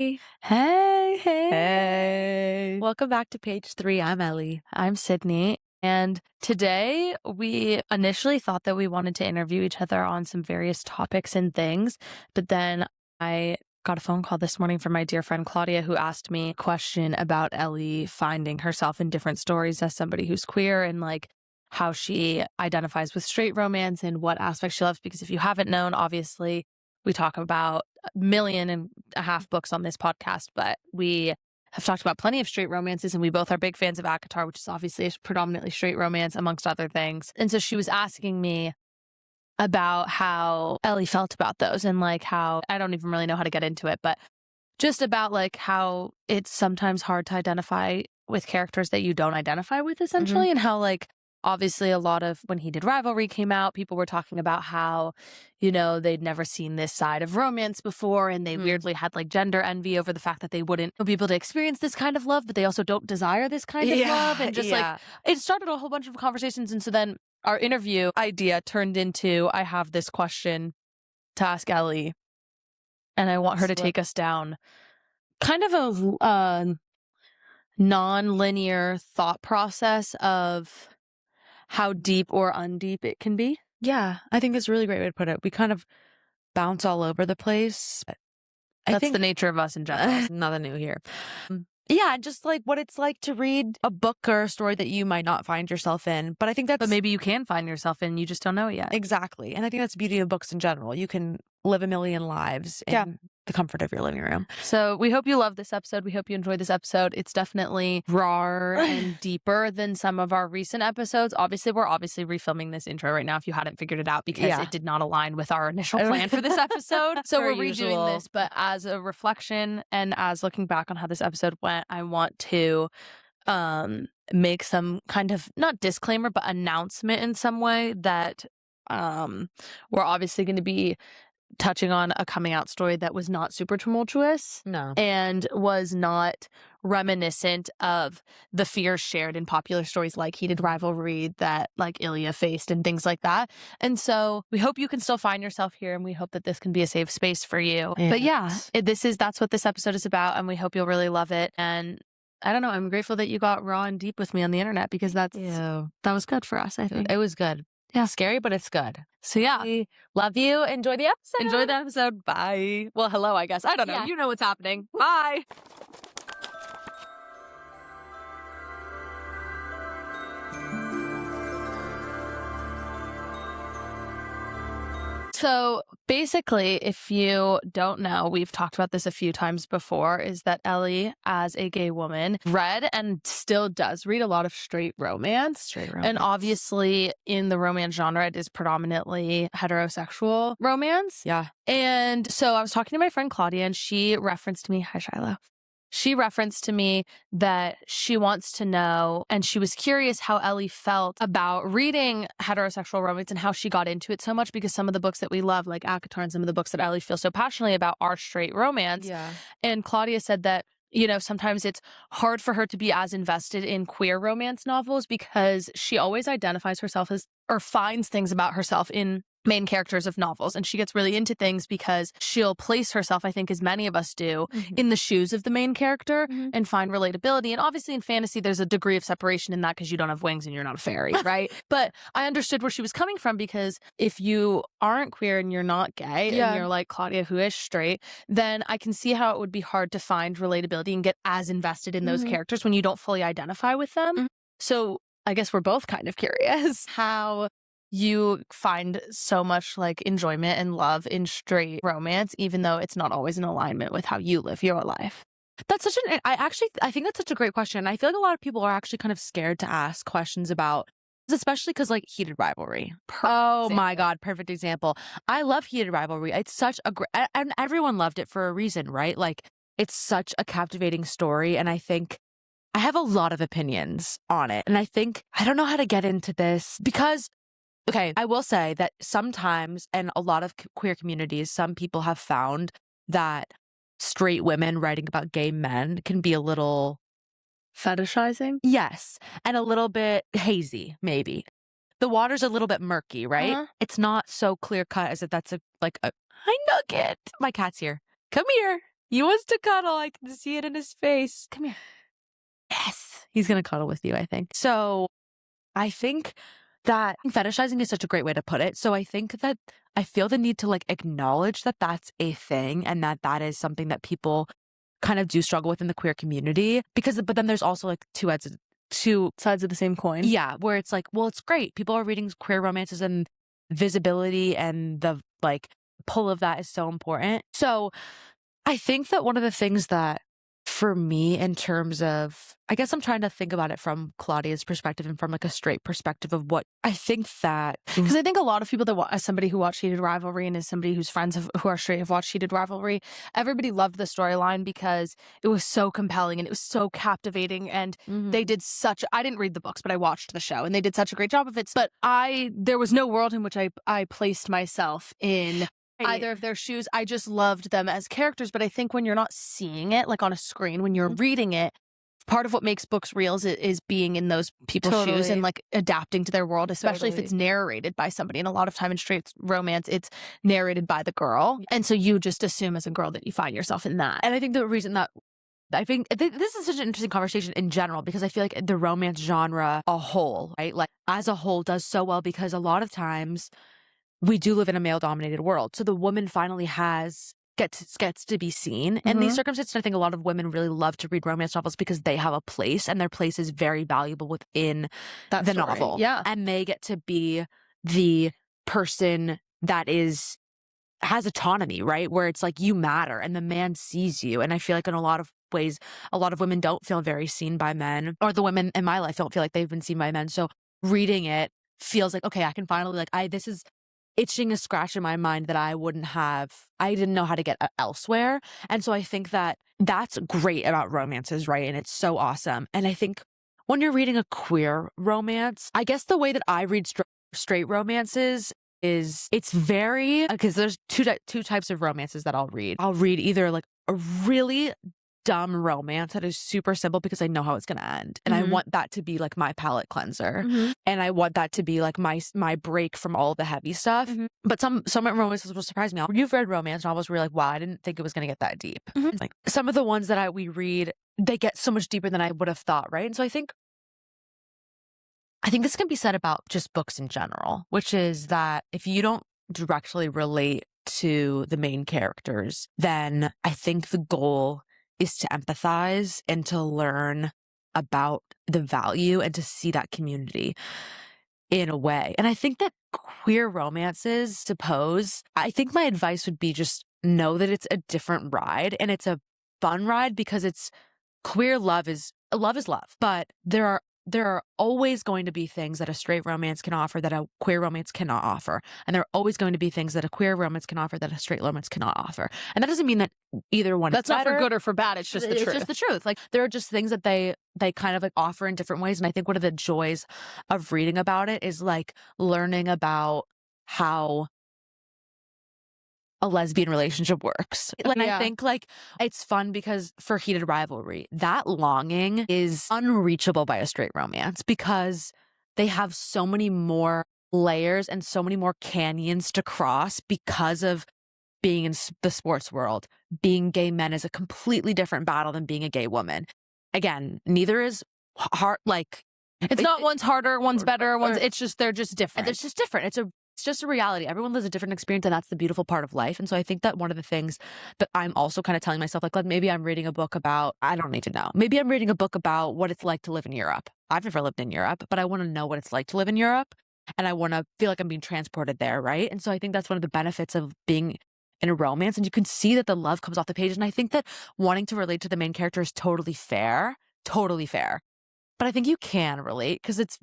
Hey, Hey. hey. Welcome back to page 3. I'm Ellie. I'm Sydney. And today we initially thought that we wanted to interview each other on some various topics and things. But then I got a phone call this morning from my dear friend Claudia, who asked me a question about Ellie finding herself in different stories as somebody who's queer and like how she identifies with straight romance and what aspects she loves. Because if you haven't known, obviously, we talk about 1.5 million books on this podcast, but we have talked about plenty of straight romances, and we both are big fans of ACOTAR, which is obviously a predominantly straight romance, amongst other things. And so she was asking me about how Ellie felt about those and like how, I don't even really know how to get into it, but just about like how it's sometimes hard to identify with characters that you don't identify with, essentially, and how like obviously a lot of when Heated Rivalry came out, people were talking about how, you know, they'd never seen this side of romance before, and they weirdly had like gender envy over the fact that they wouldn't be able to experience this kind of love, but they also don't desire this kind of love. And just like it started a whole bunch of conversations. And so then our interview idea turned into, I have this question to ask Ellie, and I want her to take us down kind of a non-linear thought process of how deep or undeep it can be. Yeah, I think that's a really great way to put it. We kind of bounce all over the place. That's the nature of us in general. Nothing new here. Yeah, just like what it's like to read a book or a story that you might not find yourself in. But I think But maybe you can find yourself in, you just don't know it yet. Exactly. And I think that's the beauty of books in general. You can live a million lives in the comfort of your living room. So we hope you love this episode. We hope you enjoy this episode. It's definitely rawer and deeper than some of our recent episodes. Obviously, we're refilming this intro right now if you hadn't figured it out, because it did not align with our initial plan for this episode. So we're redoing this, but as a reflection and as looking back on how this episode went, I want to make some kind of, not disclaimer, but announcement in some way that we're obviously going to be touching on a coming out story that was not super tumultuous. No. And was not reminiscent of the fears shared in popular stories like Heated Rivalry that like Ilya faced and things like that. And so we hope you can still find yourself here, and we hope that this can be a safe space for you. But yeah, that's what this episode is about, and we hope you'll really love it. And I don't know, I'm grateful that you got raw and deep with me on the internet, because that was good for us, I think. It was good. Yeah. Scary, but it's good. So yeah. We love you. Enjoy the episode. Enjoy the episode. Bye. Well, hello, I guess. I don't know. Yeah. You know what's happening. Bye. So basically, if you don't know, we've talked about this a few times before, is that Ellie, as a gay woman, read and still does read a lot of straight romance. And obviously, in the romance genre, it is predominantly heterosexual romance. Yeah. And so I was talking to my friend Claudia, and she referenced me. Hi, Shiloh. She referenced to me that she wants to know, and she was curious how Ellie felt about reading heterosexual romance and how she got into it so much, because some of the books that we love, like ACOTAR, and some of the books that Ellie feels so passionately about are straight romance. Yeah. And Claudia said that, you know, sometimes it's hard for her to be as invested in queer romance novels because she always identifies herself as, or finds things about herself in main characters of novels, and she gets really into things because she'll place herself, I think as many of us do, in the shoes of the main character and find relatability. And obviously in fantasy there's a degree of separation in that, because you don't have wings and you're not a fairy, right? But I understood where she was coming from, because if you aren't queer and you're not gay and you're like Claudia, who is straight, then I can see how it would be hard to find relatability and get as invested in those characters when you don't fully identify with them. So I guess we're both kind of curious how you find so much like enjoyment and love in straight romance, even though it's not always in alignment with how you live your life. That's such an, I think that's such a great question. I feel like a lot of people are actually kind of scared to ask questions about, especially because like Heated Rivalry. My God, perfect example. I love Heated Rivalry. It's such a great, and everyone loved it for a reason, right? Like it's such a captivating story. And I think I have a lot of opinions on it. And I think, I don't know how to get into this because, okay, I will say that sometimes in a lot of queer communities, some people have found that straight women writing about gay men can be a little fetishizing. Yes. And a little bit hazy, maybe. The water's a little bit murky, right? It's not so clear cut as if that's a hi, Nugget. My cat's here. Come here. He wants to cuddle. I can see it in his face. Come here. Yes. He's going to cuddle with you, I think. So I think that fetishizing is such a great way to put it. So I think that I feel the need to like acknowledge that that's a thing and that that is something that people kind of do struggle with in the queer community but then there's also like two Sides of the same coin. yeah, where it's like, well, it's great. People are reading queer romances and visibility and the like pull of that is so important. So I think that one of the things that for me in terms of, I guess I'm trying to think about it from Claudia's perspective and from like a straight perspective of what I think that. Because I think a lot of people that as somebody who watched Heated Rivalry and as somebody whose friends who are straight have watched Heated Rivalry, everybody loved the storyline because it was so compelling and it was so captivating. And they did I didn't read the books, but I watched the show and they did such a great job of it. But there was no world in which I placed myself in either of their shoes. I just loved them as characters. But I think when you're not seeing it like on a screen, when you're reading it, part of what makes books real is being in those people's shoes and like adapting to their world, especially if it's narrated by somebody. And a lot of time in straight romance, it's narrated by the girl. And so you just assume as a girl that you find yourself in that. And I think the reason that this is such an interesting conversation in general because I feel like the romance genre a whole, right? Like as a whole does so well because a lot of times we do live in a male-dominated world. So the woman finally gets to be seen in these circumstances. I think a lot of women really love to read romance novels because they have a place and their place is very valuable within the novel. Yeah. And they get to be the person that has autonomy, right? Where it's like you matter and the man sees you. And I feel like in a lot of ways, a lot of women don't feel very seen by men, or the women in my life don't feel like they've been seen by men. So reading it feels like, okay, I can finally this is itching a scratch in my mind that I didn't know how to get elsewhere. And so I think that that's great about romances, right? And it's so awesome. And I think when you're reading a queer romance, I guess the way that I read straight romances is it's very, because there's two types of romances that I'll read. I'll read either like a really dumb romance that is super simple because I know how it's going to end. And I want that to be like my palate cleanser. And I want that to be like my break from all the heavy stuff. But some romances will surprise me. You've read romance novels where you're like, wow, I didn't think it was going to get that deep. Like some of the ones that we read, they get so much deeper than I would have thought, right? And so I think this can be said about just books in general, which is that if you don't directly relate to the main characters, then I think the goal is to empathize and to learn about the value and to see that community in a way. And I think that queer romances, I think my advice would be just know that it's a different ride and it's a fun ride because it's queer love is love. But there are always going to be things that a straight romance can offer that a queer romance cannot offer. And there are always going to be things that a queer romance can offer that a straight romance cannot offer. And that doesn't mean that either one That's is better. not for good or for bad. It's just the truth. It's just the truth. Like there are just things that they kind of like offer in different ways. And I think one of the joys of reading about it is like learning about how a lesbian relationship works. I think like it's fun because for Heated Rivalry, that longing is unreachable by a straight romance because they have so many more layers and so many more canyons to cross because of being in the sports world. Being gay men is a completely different battle than being a gay woman. Again, neither is hard. Like it's not one's harder, one's better, it's just they're just different. It's just different. It's just a reality. Everyone lives a different experience, and that's the beautiful part of life. And so I think that one of the things that I'm also kind of telling myself, like maybe I'm reading a book about, I don't need to know. Maybe I'm reading a book about what it's like to live in Europe. I've never lived in Europe, but I want to know what it's like to live in Europe. And I want to feel like I'm being transported there, right? And so I think that's one of the benefits of being in a romance. And you can see that the love comes off the page. And I think that wanting to relate to the main character is totally fair. Totally fair. But I think you can relate because it's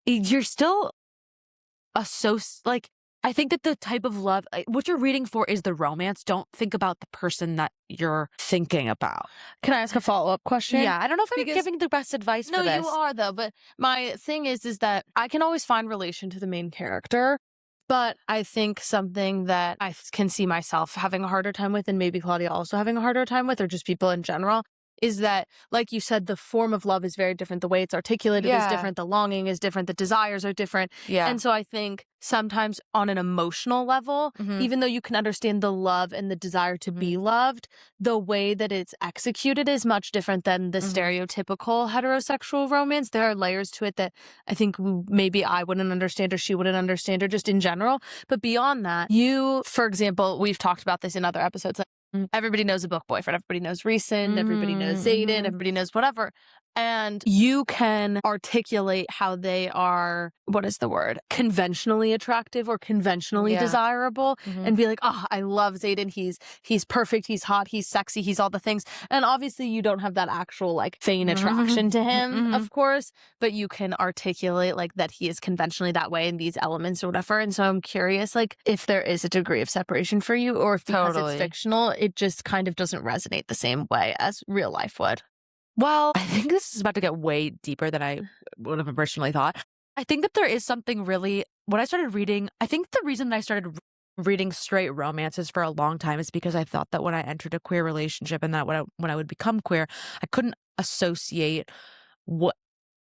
you're still I think that the type of love, what you're reading for is the romance. Don't think about the person that you're thinking about. Can I ask a follow-up question? Yeah, I don't know if I'm giving the best advice for this. No, you are though. But my thing is that I can always find relation to the main character. But I think something that I can see myself having a harder time with, and maybe Claudia also having a harder time with, or just people in general, is that, like you said, the form of love is very different. The way it's articulated is different. The longing is different. The desires are different. Yeah. And so I think sometimes on an emotional level, even though you can understand the love and the desire to be loved, the way that it's executed is much different than the stereotypical heterosexual romance. There are layers to it that I think maybe I wouldn't understand or she wouldn't understand or just in general. But beyond that, you, for example, we've talked about this in other episodes. Everybody knows a book boyfriend. Everybody knows Reeson. Everybody knows Zayden. Everybody knows whatever. And you can articulate how they are, what is the word? Conventionally attractive or conventionally desirable and be like, oh, I love Zayden. He's perfect. He's hot. He's sexy. He's all the things. And obviously you don't have that actual like vain attraction to him, of course, but you can articulate like that he is conventionally that way in these elements or whatever. And so I'm curious, like if there is a degree of separation for you or if because it's fictional, it just kind of doesn't resonate the same way as real life would. Well, I think this is about to get way deeper than I would have originally thought. I think that there is something really, when I started reading, I think the reason that I started reading straight romances for a long time is because I thought that when I entered a queer relationship and that when I would become queer, I couldn't associate what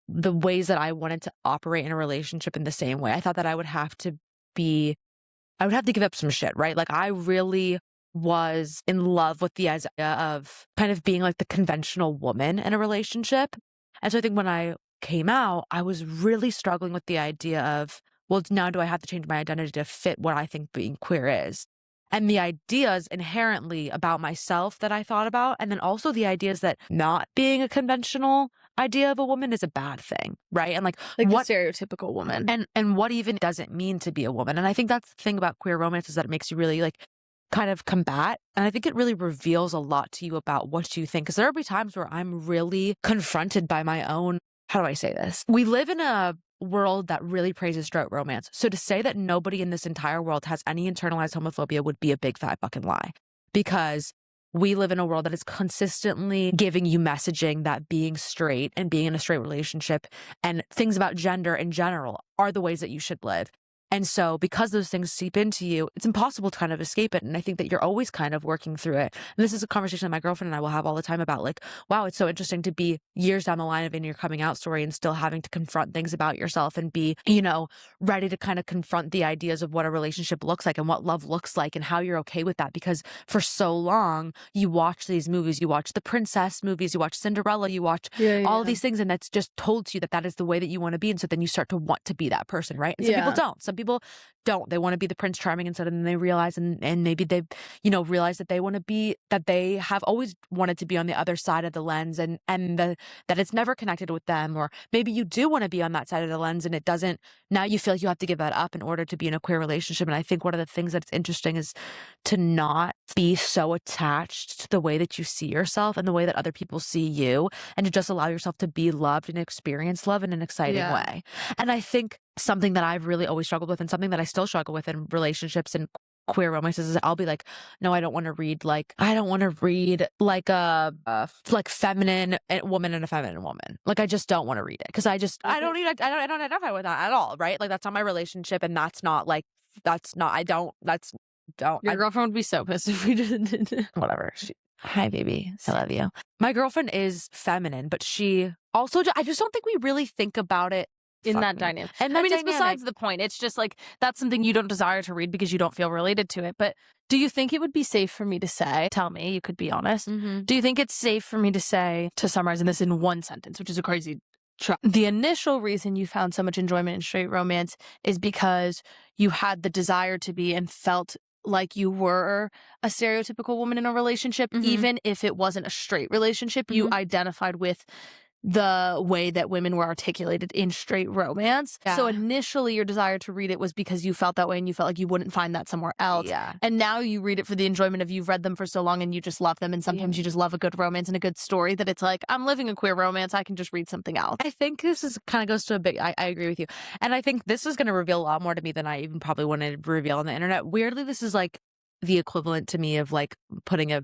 the ways that I wanted to operate in a relationship in the same way. I thought that I would have to give up some shit, right? Like I really was in love with the idea of kind of being like the conventional woman in a relationship. And so I think when I came out, I was really struggling with the idea of, well, now do I have to change my identity to fit what I think being queer is? And the ideas inherently about myself that I thought about, and then also the ideas that not being a conventional idea of a woman is a bad thing, right? And like what the stereotypical woman. And what even does it mean to be a woman? And I think that's the thing about queer romance is that it makes you really like kind of combat. And I think it really reveals a lot to you about what you think. Because there will be times where I'm really confronted by my own, how do I say this? We live in a world that really praises straight romance. So to say that nobody in this entire world has any internalized homophobia would be a big fat fucking lie. Because we live in a world that is consistently giving you messaging that being straight and being in a straight relationship and things about gender in general are the ways that you should live. And so because those things seep into you, it's impossible to kind of escape it. And I think that you're always kind of working through it. And this is a conversation that my girlfriend and I will have all the time about like, wow, it's so interesting to be years down the line of in your coming out story and still having to confront things about yourself and be, you know, ready to kind of confront the ideas of what a relationship looks like and what love looks like and how you're okay with that. Because for so long, you watch these movies, you watch the princess movies, you watch Cinderella, you watch all these things, and that's just told to you that that is the way that you want to be. And so then you start to want to be that person, right? And some people don't. Some people don't. They want to be the Prince Charming instead, and then they realize, and maybe they, you know, realize that they want to be, that they have always wanted to be on the other side of the lens, and that it's never connected with them. Or maybe you do want to be on that side of the lens, and it doesn't. Now you feel like you have to give that up in order to be in a queer relationship. And I think one of the things that's interesting is to not be so attached to the way that you see yourself and the way that other people see you, and to just allow yourself to be loved and experience love in an exciting way. And I think something that I've really always struggled with, and something that I still struggle with in relationships and queer romances, is I'll be like, no, I don't want to read like a like feminine woman and a feminine woman. Like I just don't want to read it because I don't identify with that at all, right? Like that's not my relationship, and that's not Your girlfriend would be so pissed if we didn't. Whatever. Hi, baby. I love you. My girlfriend is feminine, but she also, I just don't think we really think about it in that dynamic. And I mean, it's besides the point. It's just like, that's something you don't desire to read because you don't feel related to it. But do you think it would be safe for me to say, tell me, you could be honest. Do you think it's safe for me to say, to summarize in this in one sentence, which is a crazy try, the initial reason you found so much enjoyment in straight romance is because you had the desire to be and felt like you were a stereotypical woman in a relationship, even if it wasn't a straight relationship, you identified with the way that women were articulated in straight romance. So initially your desire to read it was because you felt that way and you felt like you wouldn't find that somewhere else. And now you read it for the enjoyment of you've read them for so long and you just love them. And sometimes you just love a good romance and a good story that it's like, I'm living a queer romance. I can just read something else. I think this is kind of goes to a big, I agree with you. And I think this is going to reveal a lot more to me than I even probably wanted to reveal on the internet. Weirdly, this is like the equivalent to me of like putting a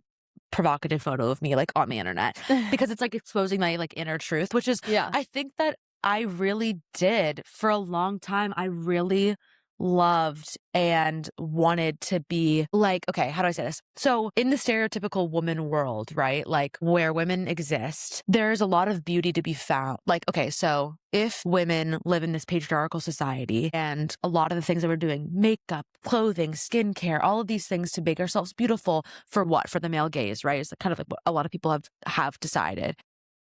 provocative photo of me like on the internet because it's like exposing my like inner truth, which is I think that I really did for a long time. I really loved and wanted to be like, okay, how do I say this? So in the stereotypical woman world, right? Like where women exist, there's a lot of beauty to be found. Like, okay, so if women live in this patriarchal society and a lot of the things that we're doing, makeup, clothing, skincare, all of these things to make ourselves beautiful for what? For the male gaze, right? It's kind of like what a lot of people have decided.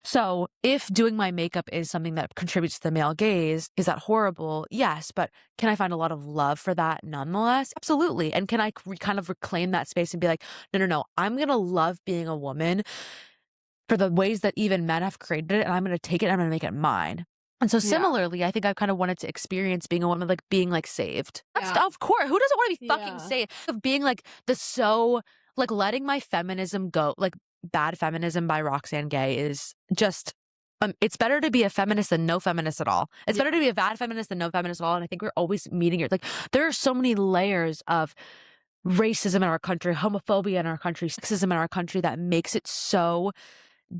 So if doing my makeup is something that contributes to the male gaze, is that horrible? Yes. But can I find a lot of love for that nonetheless? Absolutely. And can I kind of reclaim that space and be like, no, I'm going to love being a woman for the ways that even men have created it. And I'm going to take it and I'm going to make it mine. And so similarly, I think I've kind of wanted to experience being a woman, like being like saved. That's of course. Who doesn't want to be fucking saved? Of being like like letting my feminism go, like Bad Feminism by Roxane Gay is just, it's better to be a feminist than no feminist at all. It's better to be a bad feminist than no feminist at all. And I think we're always meeting it. Like there are so many layers of racism in our country, homophobia in our country, sexism in our country that makes it so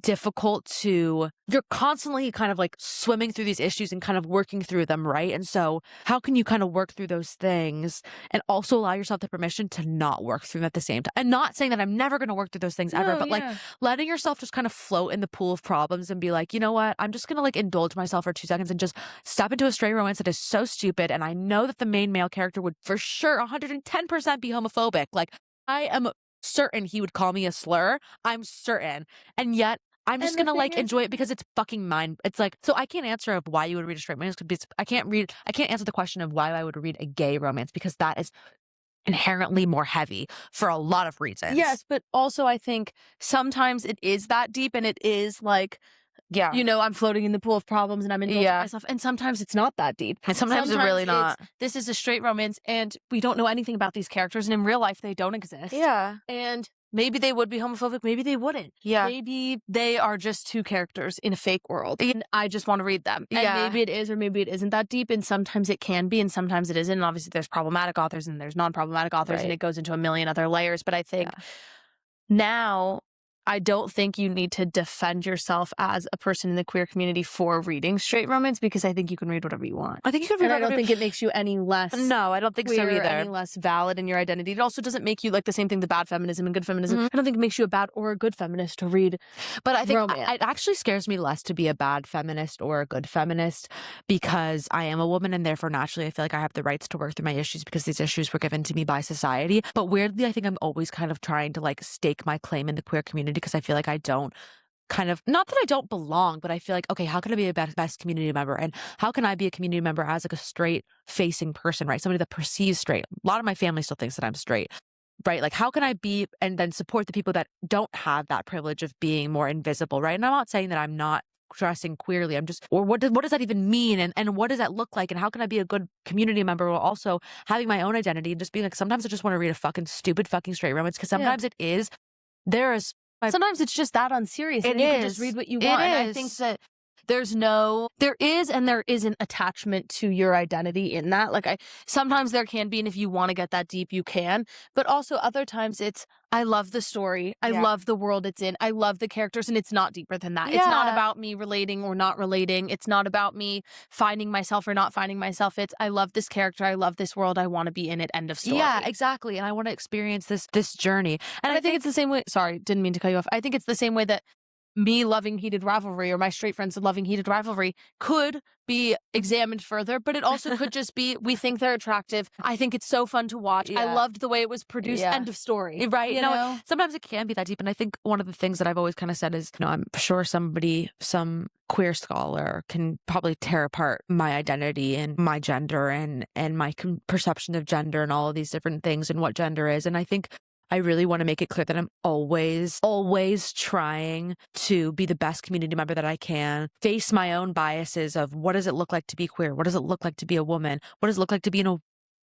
difficult you're constantly kind of like swimming through these issues and kind of working through them, right? And so how can you kind of work through those things and also allow yourself the permission to not work through them at the same time? And not saying that I'm never going to work through those things ever, but like letting yourself just kind of float in the pool of problems and be like, you know what? I'm just going to like indulge myself for 2 seconds and just step into a straight romance that is so stupid. And I know that the main male character would for sure 110% be homophobic. Like I am certain he would call me a slur. I'm certain. And yet I'm just gonna like enjoy it because it's fucking mine. It's like, so I can't answer of why you would read a straight romance because I can't answer the question of why I would read a gay romance because that is inherently more heavy for a lot of reasons. Yes, but also I think sometimes it is that deep and it is like, you know, I'm floating in the pool of problems and I'm indulging myself. And sometimes it's not that deep. And sometimes it's really not. This is a straight romance and we don't know anything about these characters. And in real life, they don't exist. Yeah. And maybe they would be homophobic. Maybe they wouldn't. Yeah. Maybe they are just 2 characters in a fake world. And I just want to read them. And maybe it is or maybe it isn't that deep. And sometimes it can be and sometimes it isn't. And obviously there's problematic authors and there's non-problematic authors and it goes into a million other layers. But I think now I don't think you need to defend yourself as a person in the queer community for reading straight romance because I think you can read whatever you want. I think you can read and I don't think it makes you any less No, I don't think so either. Any less valid in your identity. It also doesn't make you like the same thing, the bad feminism and good feminism. I don't think it makes you a bad or a good feminist to read But I think romance. it actually scares me less to be a bad feminist or a good feminist because I am a woman and therefore naturally I feel like I have the rights to work through my issues because these issues were given to me by society. But weirdly, I think I'm always kind of trying to like stake my claim in the queer community because I feel like I don't kind of, not that I don't belong, but I feel like, okay, how can I be a best community member? And how can I be a community member as like a straight facing person, right? Somebody that perceives straight. A lot of my family still thinks that I'm straight, right? Like how can I be and then support the people that don't have that privilege of being more invisible, right? And I'm not saying that I'm not dressing queerly. I'm just, or what does that even mean? And what does that look like? And how can I be a good community member while also having my own identity and just being like, sometimes I just want to read a fucking stupid fucking straight romance because sometimes it is, sometimes it's just that unserious. You can just read what you want. And I think that there is and there isn't attachment to your identity in that. Like sometimes there can be, and if you want to get that deep, you can. But also other times it's, I love the story. I love the world it's in. I love the characters, and it's not deeper than that. It's not about me relating or not relating. It's not about me finding myself or not finding myself. It's, I love this character. I love this world. I want to be in it. End of story. Yeah, exactly. And I want to experience this journey. And I think it's the same way. Sorry, didn't mean to cut you off. I think it's the same way that me loving heated rivalry or my straight friends loving heated rivalry could be examined further, but it also could just be, we think they're attractive. I think it's so fun to watch. I loved the way it was produced. End of story. Right. You know, sometimes it can be that deep. And I think one of the things that I've always kind of said is, you know, I'm sure some queer scholar can probably tear apart my identity and my gender and my perception of gender and all of these different things and what gender is. And I think I really want to make it clear that I'm always trying to be the best community member that I can, face my own biases of what does it look like to be queer? What does it look like to be a woman? What does it look like to be in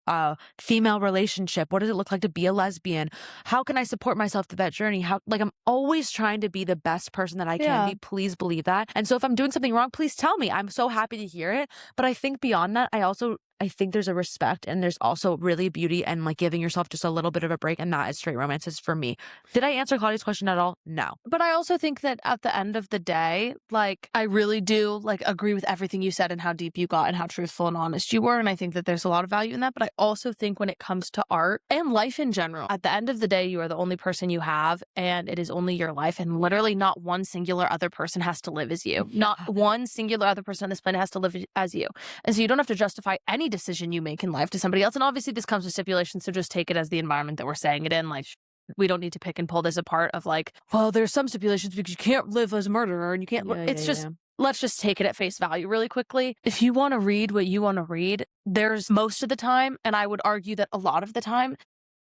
a female relationship? What does it look like to be a lesbian? How can I support myself through that journey? I'm always trying to be the best person that I can be. Please believe that. And so if I'm doing something wrong, please tell me. I'm so happy to hear it. But I think beyond that, I also I think there's a respect and there's also really beauty and like giving yourself just a little bit of a break. And that is straight romances for me. Did I answer Claudia's question at all? No. But I also think that at the end of the day, like, I really do like agree with everything you said and how deep you got and how truthful and honest you were. And I think that there's a lot of value in that. But I also think when it comes to art and life in general, at the end of the day, you are the only person you have and it is only your life. And literally not one singular other person has to live as you. Not one singular other person on this planet has to live as you. And so you don't have to justify any decision you make in life to somebody else. And obviously this comes with stipulations, so just take it as the environment that we're saying it in. Like, we don't need to pick and pull this apart of like, well, there's some stipulations because you can't live as a murderer and you can't. Let's just take it at face value really quickly. If you want to read what you want to read, there's most of the time, and I would argue that a lot of the time,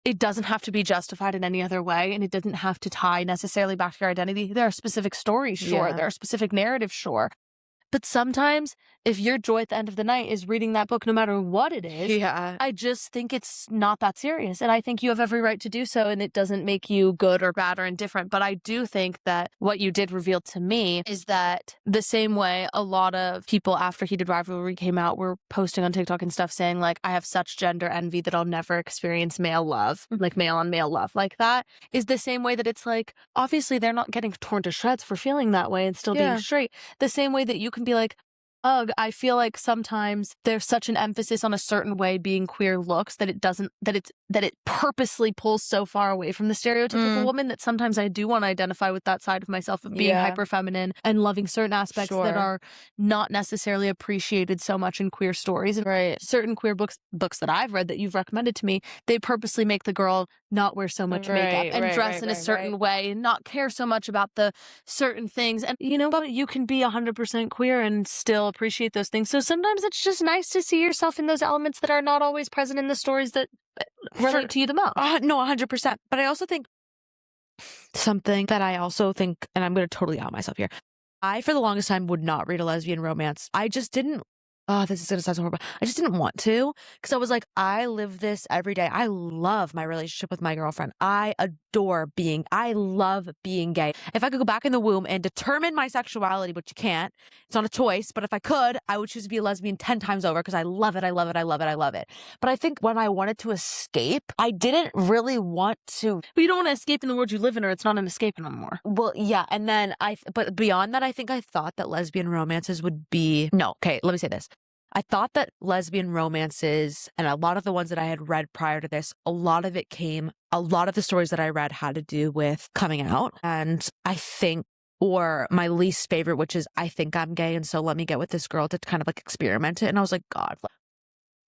it doesn't have to be justified in any other way, and it doesn't have to tie necessarily back to your identity. There are specific stories, sure. There are specific narratives, sure. But sometimes, if your joy at the end of the night is reading that book, no matter what it is, I just think it's not that serious. And I think you have every right to do so, and it doesn't make you good or bad or indifferent. But I do think that what you did reveal to me is that the same way a lot of people after Heated Rivalry came out were posting on TikTok and stuff saying, like, I have such gender envy that I'll never experience male love, like male on male love like that, is the same way that it's like, obviously they're not getting torn to shreds for feeling that way and still being straight. The same way that you can be like, ugh, I feel like sometimes there's such an emphasis on a certain way being queer looks that it purposely pulls so far away from the stereotypical woman that sometimes I do want to identify with that side of myself of being hyper feminine and loving certain aspects that are not necessarily appreciated so much in queer stories. And certain queer books that I've read that you've recommended to me, they purposely make the girl not wear so much makeup and dress in a certain way and not care so much about the certain things. And you know what? You can be 100% queer and still appreciate those things. So sometimes it's just nice to see yourself in those elements that are not always present in the stories that relate to you the most. No, 100%. But I also think something that I also think, and I'm going to totally out myself here. I, for the longest time, would not read a lesbian romance. I just didn't. Oh, this is going to sound so horrible. I just didn't want to because I was like, I live this every day. I love my relationship with my girlfriend. I love being gay. If I could go back in the womb and determine my sexuality, which you can't, it's not a choice, but if I could, I would choose to be a lesbian 10 times over because I love it. I love it. I love it. I love it. But I think when I wanted to escape, I didn't really want to. But you don't want to escape in the world you live in, or it's not an escape anymore. Well, yeah. And then but beyond that, I think I thought that lesbian romances would be, no, okay, let me say this. I thought that lesbian romances and a lot of the ones that I had read prior to this, a lot of the stories that I read had to do with coming out. And I think, or my least favorite, which is I think I'm gay. And so let me get with this girl to kind of like experiment it. And I was like, God,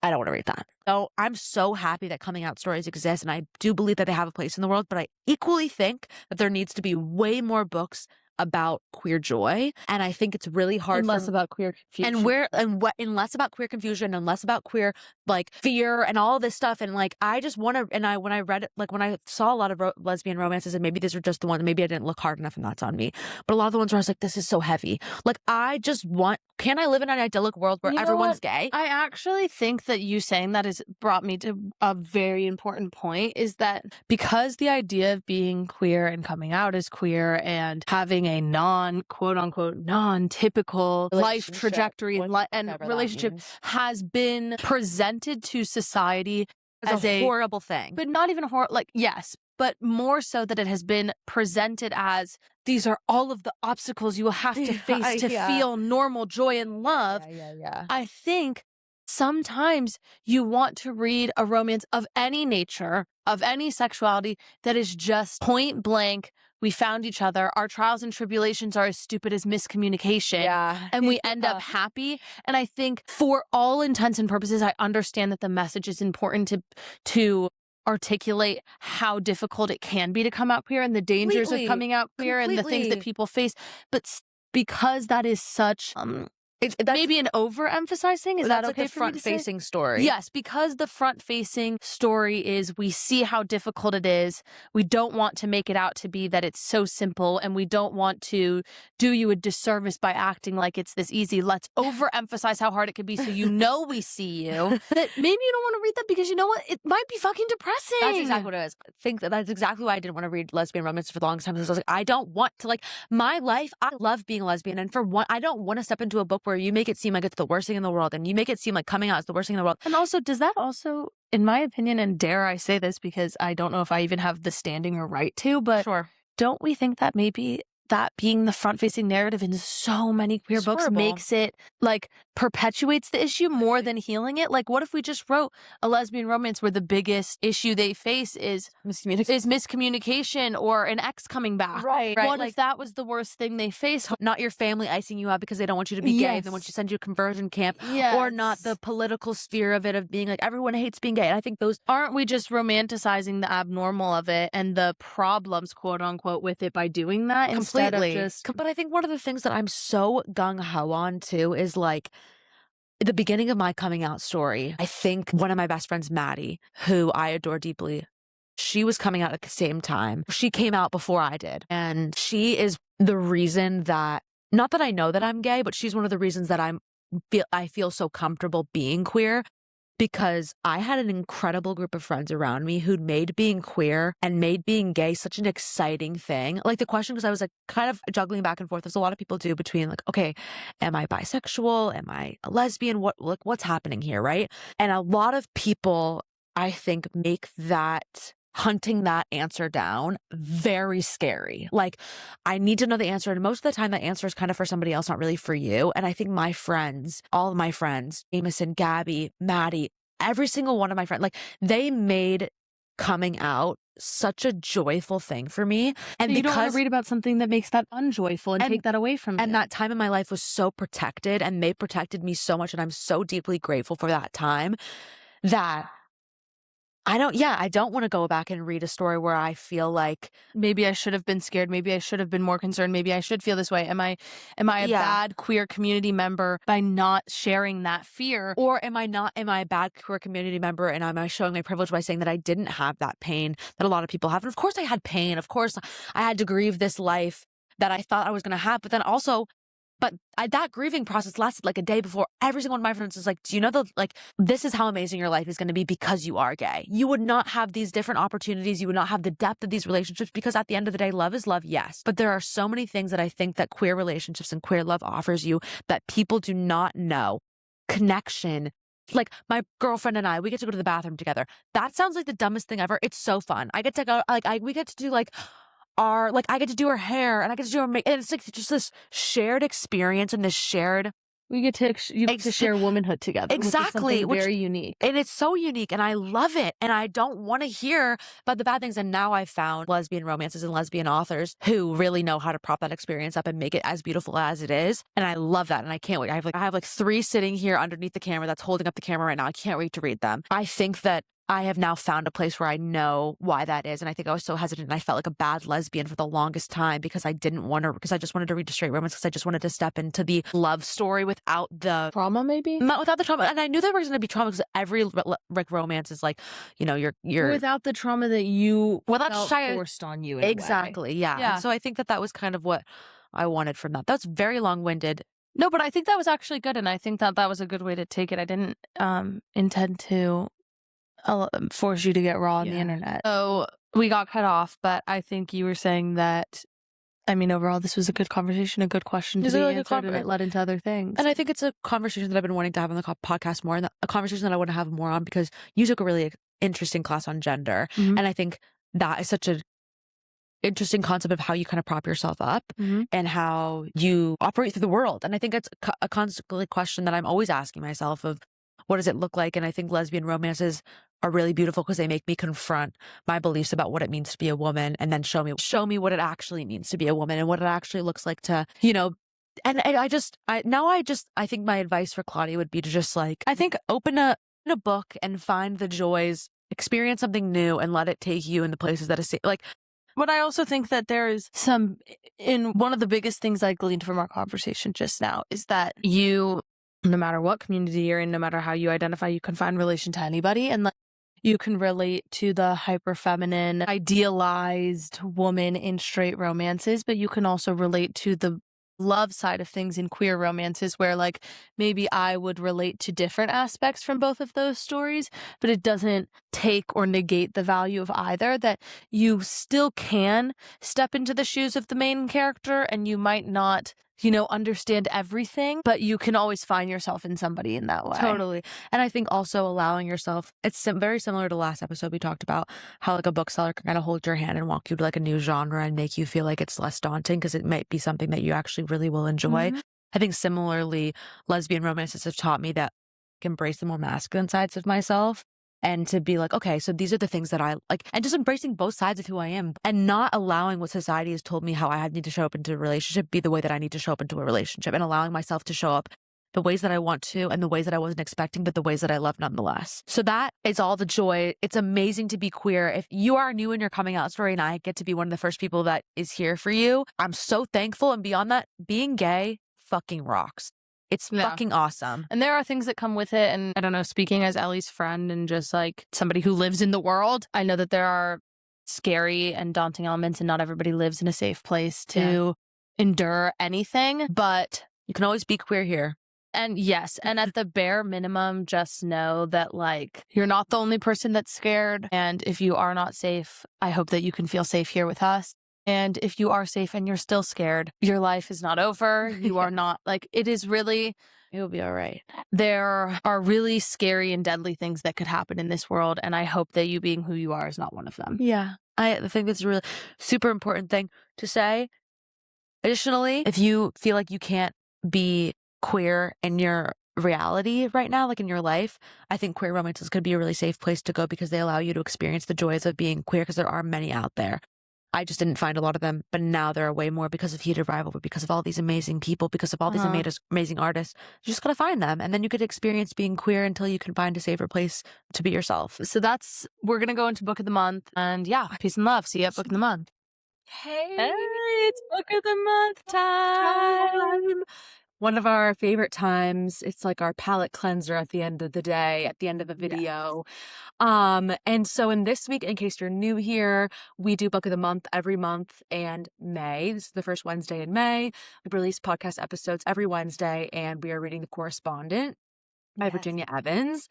I don't want to read that. So I'm so happy that coming out stories exist. And I do believe that they have a place in the world. But I equally think that there needs to be way more books about queer joy, and I think it's really hard. And less about queer confusion, and less about queer confusion, and less about queer like fear and all this stuff. And like I just want to. And when I read it, like when I saw a lot of lesbian romances, and maybe these are just the ones. Maybe I didn't look hard enough, and that's on me. But a lot of the ones where I was like, this is so heavy. Like I just want. Can I live in an idyllic world where everyone's gay? I actually think that you saying that has brought me to a very important point. Is that because the idea of being queer and coming out as queer and having a quote-unquote non-typical life trajectory and relationship has been presented to society as a horrible thing. But not even horrible, like, yes, but more so that it has been presented as these are all of the obstacles you will have to face to feel normal joy and love. I think sometimes you want to read a romance of any nature, of any sexuality, that is just point blank. We found each other. Our trials and tribulations are as stupid as miscommunication. And we end up happy. And I think for all intents and purposes, I understand that the message is important to articulate how difficult it can be to come out queer and the dangers of coming out queer and the things that people face. But because that is such It's maybe an overemphasized thing. Is that okay like for me to say? Front-facing story. Yes, because the front-facing story is we see how difficult it is. We don't want to make it out to be that it's so simple, and we don't want to do you a disservice by acting like it's this easy. Let's overemphasize how hard it can be so you know we see you. That maybe you don't want to read that because you know what? It might be fucking depressing. That's exactly what it is. I think that's exactly why I didn't want to read lesbian romance for the longest time. Because I was like, I don't want to, like, my life, I love being a lesbian. And for one, I don't want to step into a book where where you make it seem like it's the worst thing in the world, and you make it seem like coming out is the worst thing in the world. And also, does that also, in my opinion, and dare I say this because I don't know if I even have the standing or right to, but Sure. don't we think that maybe that being the front-facing narrative in so many queer books Horrible. makes it, like, perpetuates the issue more than healing it? Like, what if we just wrote a lesbian romance where the biggest issue they face is miscommunication or an ex coming back? Right. What Like, if that was the worst thing they face? not your family icing you out because they don't want you to be gay, Yes. they want you to send you to conversion camp, Yes. or not the political sphere of it, of being like, everyone hates being gay. And I think those Aren't we just romanticizing the abnormal of it and the problems, quote unquote, with it by doing that instead of completely. just But I think one of the things that I'm so gung-ho on too is like, the beginning of my coming out story, I think one of my best friends, Maddie, who I adore deeply, she was coming out at the same time. She came out before I did. And she is the reason that, not that I know that I'm gay, but she's one of the reasons that I feel so comfortable being queer, because I had an incredible group of friends around me who'd made being queer and made being gay such an exciting thing. Like the question, because I was like kind of juggling back and forth, as a lot of people do, between like, okay, am I bisexual? Am I a lesbian? What's happening here, right? And a lot of people, I think, make that hunting that answer down very scary. Like, I need to know the answer, and most of the time that answer is kind of for somebody else, not really for you. And I think my friends, all of my friends, Jameson, Gabby, Maddie, every single one of my friends, like, they made coming out such a joyful thing for me. And you don't want because to read about something that makes that unjoyful and take that away from you. and that time in my life was so protected, and they protected me so much, and I'm so deeply grateful for that time, that I don't want to go back and read a story where I feel like maybe I should have been scared. Maybe I should have been more concerned. Maybe I should feel this way. Am I a bad queer community member by not sharing that fear? Or am I a bad queer community member, and am I showing my privilege by saying that I didn't have that pain that a lot of people have? And of course I had pain. Of course I had to grieve this life that I thought I was going to have. But then also, that grieving process lasted like a day before every single one of my friends was like, do you know this is how amazing your life is going to be because you are gay. You would not have these different opportunities. You would not have the depth of these relationships, because at the end of the day, love is love, yes. But there are so many things that I think that queer relationships and queer love offers you that people do not know. Connection. Like, my girlfriend and I, we get to go to the bathroom together. That sounds like the dumbest thing ever. It's so fun. I get to go, we get to do I get to do her hair, and I get to do her makeup, and it's like just this shared experience and this shared. You get to share womanhood together. Exactly. Which is very unique. And it's so unique, and I love it. And I don't want to hear about the bad things. And now I've found lesbian romances and lesbian authors who really know how to prop that experience up and make it as beautiful as it is. And I love that. And I can't wait. I have like 3 sitting here underneath the camera that's holding up the camera right now. I can't wait to read them. I think that I have now found a place where I know why that is. And I think I was so hesitant, and I felt like a bad lesbian for the longest time because I just wanted to read a straight romance, because I just wanted to step into the love story without the trauma, maybe? Not without the trauma. And I knew there was going to be trauma, because every romance is like, you're without the trauma that you felt forced on you. Exactly. Yeah. And so I think that was kind of what I wanted from that. That's very long-winded. No, but I think that was actually good. And I think that was a good way to take it. I didn't intend to force you to get raw on the internet. So we got cut off, but I think you were saying that, I mean, overall, this was a good conversation, a good question to be answered, and it led into other things. And I think it's a conversation that I've been wanting to have on the podcast more, and a conversation that I want to have more on, because you took a really interesting class on gender. Mm-hmm. And I think that is such an interesting concept of how you kind of prop yourself up and how you operate through the world. And I think it's a constant question that I'm always asking myself of, what does it look like? And I think lesbian romances are really beautiful because they make me confront my beliefs about what it means to be a woman, and then show me what it actually means to be a woman and what it actually looks like to, and I think my advice for Claudia would be to just open a book and find the joys, experience something new, and let it take you in the places that is like. But I also think that there is one of the biggest things I gleaned from our conversation just now is that you, no matter what community you're in, no matter how you identify, you can find relation to anybody. And you can relate to the hyper feminine, idealized woman in straight romances, but you can also relate to the love side of things in queer romances, where maybe I would relate to different aspects from both of those stories, but it doesn't take or negate the value of either, that you still can step into the shoes of the main character, and you might not understand everything, but you can always find yourself in somebody in that way. Totally. And I think also allowing yourself, it's very similar to last episode we talked about how like a bookseller can kind of hold your hand and walk you to like a new genre and make you feel like it's less daunting because it might be something that you actually really will enjoy. Mhm. I think similarly, lesbian romances have taught me that I can embrace the more masculine sides of myself and to be like, okay, so these are the things that I like, and just embracing both sides of who I am and not allowing what society has told me how I need to show up into a relationship be the way that I need to show up into a relationship, and allowing myself to show up the ways that I want to and the ways that I wasn't expecting, but the ways that I love nonetheless. So that is all the joy. It's amazing to be queer. If you are new in your coming out story and I get to be one of the first people that is here for you, I'm so thankful. And beyond that, being gay fucking rocks. It's fucking awesome. And there are things that come with it. And I don't know, speaking as Ellie's friend and just like somebody who lives in the world, I know that there are scary and daunting elements and not everybody lives in a safe place to endure anything. But you can always be queer here. And yes, and at the bare minimum, just know that like you're not the only person that's scared. And if you are not safe, I hope that you can feel safe here with us. And if you are safe and you're still scared, your life is not over. You are not like, it is really, You'll be all right. There are really scary and deadly things that could happen in this world. And I hope that you being who you are is not one of them. Yeah. I think that's a really super important thing to say. Additionally, if you feel like you can't be queer in your reality right now, like in your life, I think queer romances could be a really safe place to go because they allow you to experience the joys of being queer, because there are many out there. I just didn't find a lot of them, but now there are way more because of Heated Rivalry, because of all these amazing people, because of all these amazing artists. You just gotta find them, and then you could experience being queer until you can find a safer place to be yourself. So we're gonna go into Book of the Month, and yeah, peace and love. See you at Book of the Month. Hey, it's Book of the Month time. One of our favorite times. It's like our palate cleanser at the end of the day, at the end of a video. And so in this week, in case you're new here, we do Book of the Month every month and May. This is the first Wednesday in May. We release podcast episodes every Wednesday, and we are reading The Correspondent by Virginia Evans.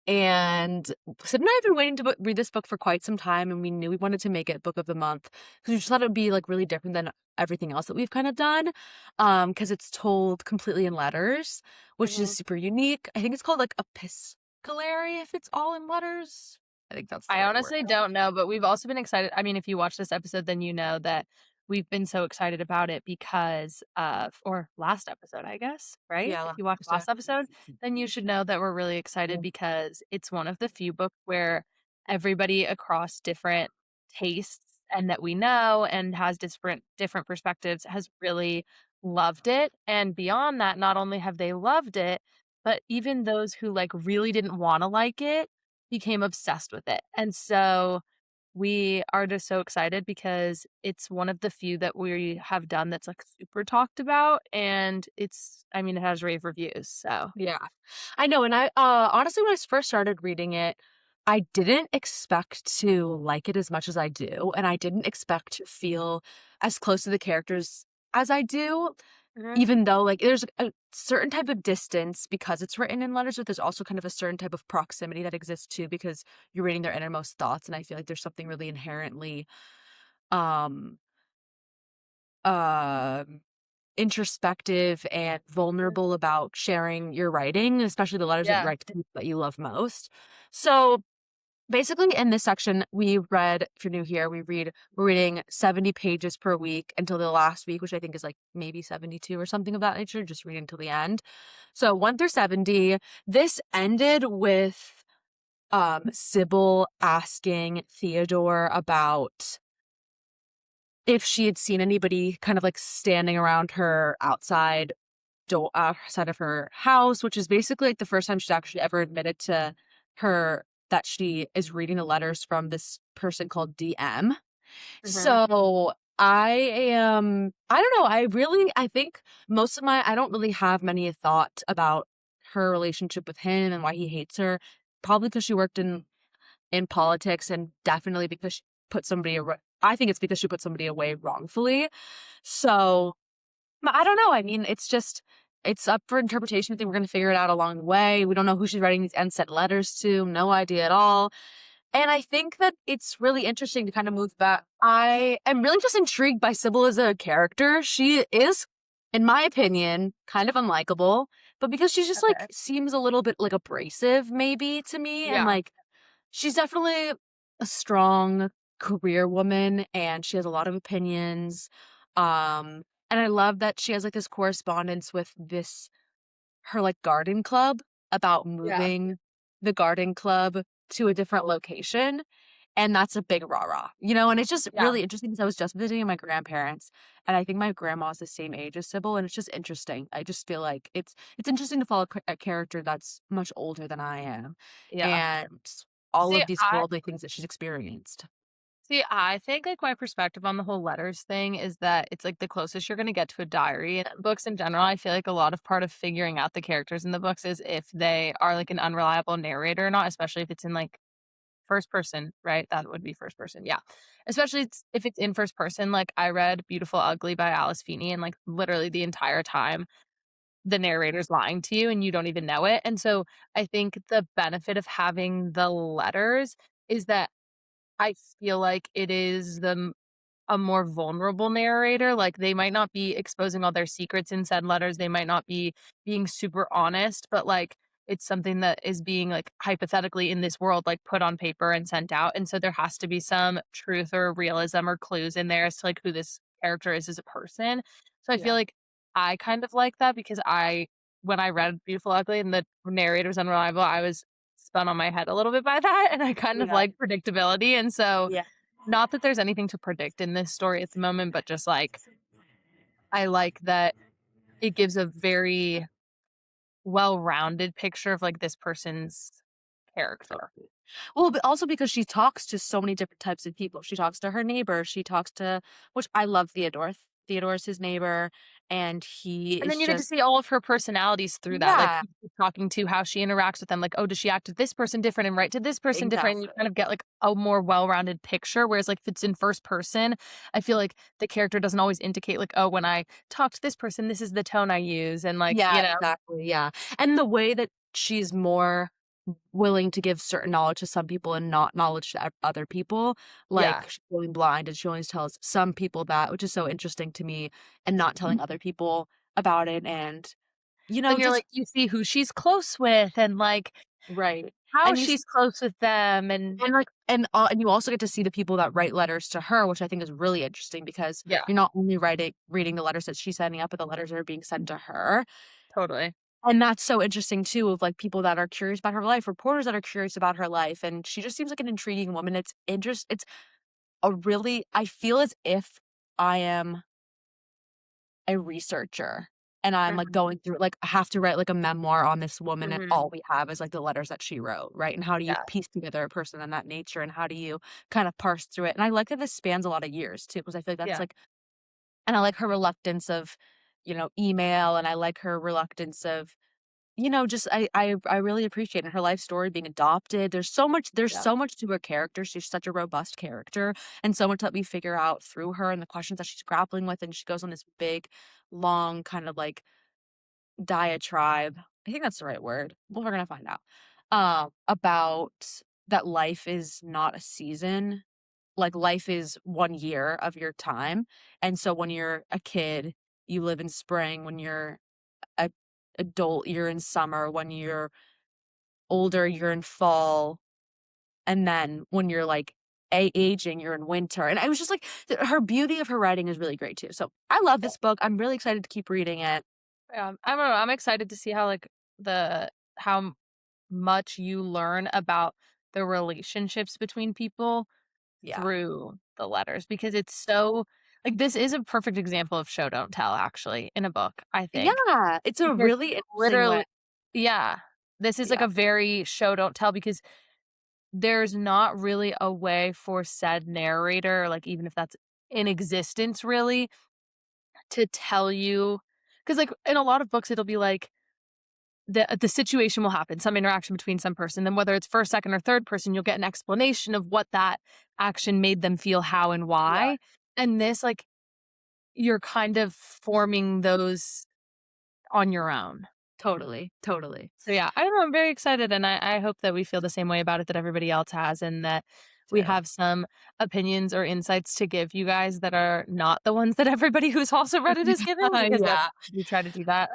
And Sid and I have been waiting to read this book for quite some time, and we knew we wanted to make it Book of the Month because we just thought it would be like really different than everything else that we've kind of done, because it's told completely in letters, which is super unique. I think it's called like epistolary if it's all in letters. I think that's I honestly don't know, but we've also been excited. I mean, if you watch this episode, then you know that we've been so excited about it because or last episode, I guess, right? Yeah, if you watched last episode, then you should know that we're really excited because it's one of the few books where everybody across different tastes and that we know and has different perspectives has really loved it. And beyond that, not only have they loved it, but even those who like really didn't want to like it became obsessed with it. And so we are just so excited because it's one of the few that we have done that's like super talked about, and it has rave reviews. So yeah, I know. And I honestly, when I first started reading it, I didn't expect to like it as much as I do, and I didn't expect to feel as close to the characters as I do. Even though like there's a certain type of distance because it's written in letters, but there's also kind of a certain type of proximity that exists too because you're reading their innermost thoughts, and I feel like there's something really inherently um uh introspective and vulnerable about sharing your writing, especially the letters that you write to people that you love most. So basically, in this section, we read, if you're new here, we're reading 70 pages per week until the last week, which I think is like maybe 72 or something of that nature, just reading till the end. So 1 through 70. This ended with Sybil asking Theodore about if she had seen anybody kind of like standing around her outside of her house, which is basically like the first time she's actually ever admitted to her that she is reading the letters from this person called DM. So I don't know. I think I don't really have many thought about her relationship with him and why he hates her. Probably because she worked in politics, and definitely because she put somebody away. I think it's because she put somebody away wrongfully. So I don't know. I mean, it's up for interpretation. I think we're going to figure it out along the way. We don't know who she's writing these unsent letters to. No idea at all. And I think that it's really interesting to kind of move back. I am really just intrigued by Sybil as a character. She is in my opinion, kind of unlikable, but because she's just, like, Okay. seems a little bit, like, abrasive maybe to me, and, Yeah. like, she's definitely a strong career woman, and she has a lot of opinions, and I love that she has, like, this correspondence with this her, like, garden club about Yeah. moving the garden club to a different location, and that's a big rah-rah, you know, and it's just Yeah. really interesting because I was just visiting my grandparents, and I think my grandma's the same age as Sybil, and it's just interesting. I just feel like it's interesting to follow a character that's much older than I am, Yeah. and all See, of these I worldly things that she's experienced. I think, like, my perspective on the whole letters thing is that it's, like, the closest you're gonna get to a diary. And books in general, I feel like a lot of part of figuring out the characters in the books is if they are, like, an unreliable narrator or not, especially if it's in, like, first person, right? That would be first person, yeah. Especially if it's in first person, like, I read Beautiful Ugly by Alice Feeney, and, like, literally the entire time, the narrator's lying to you and you don't even know it. And so I think the benefit of having the letters is that I feel like it is a more vulnerable narrator. Like, they might not be exposing all their secrets in said letters, they might not be being super honest, but, like, it's something that is being, like, hypothetically in this world, like, put on paper and sent out, and so there has to be some truth or realism or clues in there as to, like, who this character is as a person. So I feel Yeah. like I kind of like that because when I read Beautiful Ugly and the narrator was unreliable, I was spun on my head a little bit by that, and I kind of Yeah. like predictability, and so Yeah. not that there's anything to predict in this story at the moment, but just, like, I like that it gives a very well-rounded picture of, like, this person's character. Totally. Well, but also because she talks to so many different types of people. She talks to her neighbor, she talks to which I love Theodore. Theodore's his neighbor, and he And is then you get to just see all of her personalities through that, like, yeah, who she's talking to, how she interacts with them, like, oh, does she act to this person different and write to this person different? And you kind exactly. of get, like, a more well-rounded picture, whereas, like, if it's in first person, I feel like the character doesn't always indicate, like, "Oh, when I talk to this person, this is the tone I use," and, like, Yeah, exactly, yeah, and the way that she's more willing to give certain knowledge to some people and not knowledge to other people, Yeah. like, she's going blind and she only tells some people that, which is so interesting to me, and not telling other people about it, and, you know, Then you're just like, you see who she's close with and, like, right, how and you she's close with them and and, like and you also get to see the people that write letters to her, which I think is really interesting because yeah, you're not only reading the letters that she's sending out, but the letters that are being sent to her, totally. and that's so interesting too of, like, people that are curious about her life, reporters that are curious about her life, and she just seems like an intriguing woman. It's a really I feel as if I am a researcher, and I'm, like, Mhm, going through like, I have to write, like, a memoir on this woman, and mhm, all we have is, like, the letters that she wrote, right? And how do you yeah, piece together a person in that nature, and how do you kind of parse through it? And I like that this spans a lot of years too, because I feel like that's, yeah, like and I like her reluctance of, email, and I like her reluctance of, just I really appreciate it, her life story, being adopted. There's yeah, so much to her character. She's such a robust character, and so much that we figure out through her and the questions that she's grappling with, and she goes on this big, long kind of, like, diatribe. I think that's the right word. Well, we're gonna find out. About that life is not a season. Like, life is 1 year of your time, and so when you're a kid, you live in spring. When you're a adult, you're in summer. When you're older, you're in fall, and then when you're, like, aging, you're in winter, and I was just like her beauty of her writing is really great too. So, I love yeah, this book. I'm really excited to keep reading it. yeah. I don't know, I'm excited to see how, like, how much you learn about the relationships between people Yeah. through the letters because it's so like, this is a perfect example of show don't tell actually in a book, I think. Yeah, it's a Because really interesting way. literally yeah. This is like Yeah, a very show don't tell because there's not really a way for said narrator, like, even if that's in existence really, to tell you because like, in a lot of books, it'll be like the situation will happen, some interaction between some person, then whether it's first, second, or third person, you'll get an explanation of what that action made them feel, how, and yeah, why, and this, like, you're kind of forming those on your own. totally, totally. So, yeah, I don't know, I'm very excited, and I hope that we feel the same way about it that everybody else has, and that we too. have some opinions or insights to give you guys that are not the ones that everybody who's also read it is giving, because that's Yeah. we try to do that.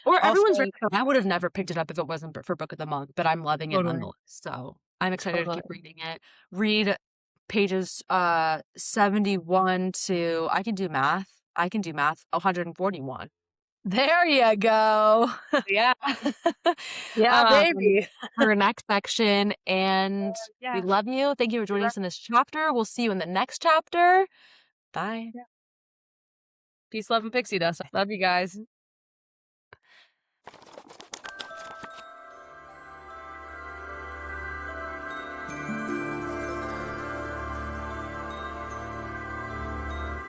Or Also everyone's written I would have never picked it up if it wasn't for Book of the Month, but I'm loving it totally, nonetheless. So I'm excited to keep totally. reading it. Read pages 71 to I can do math 141. There you go. Yeah. Yeah, um, baby. for our next section, and we Yeah. love you. Thank you for joining us in this chapter. We'll see you in the next chapter. Bye. Yeah. Peace, love, and pixie dust. Love you guys.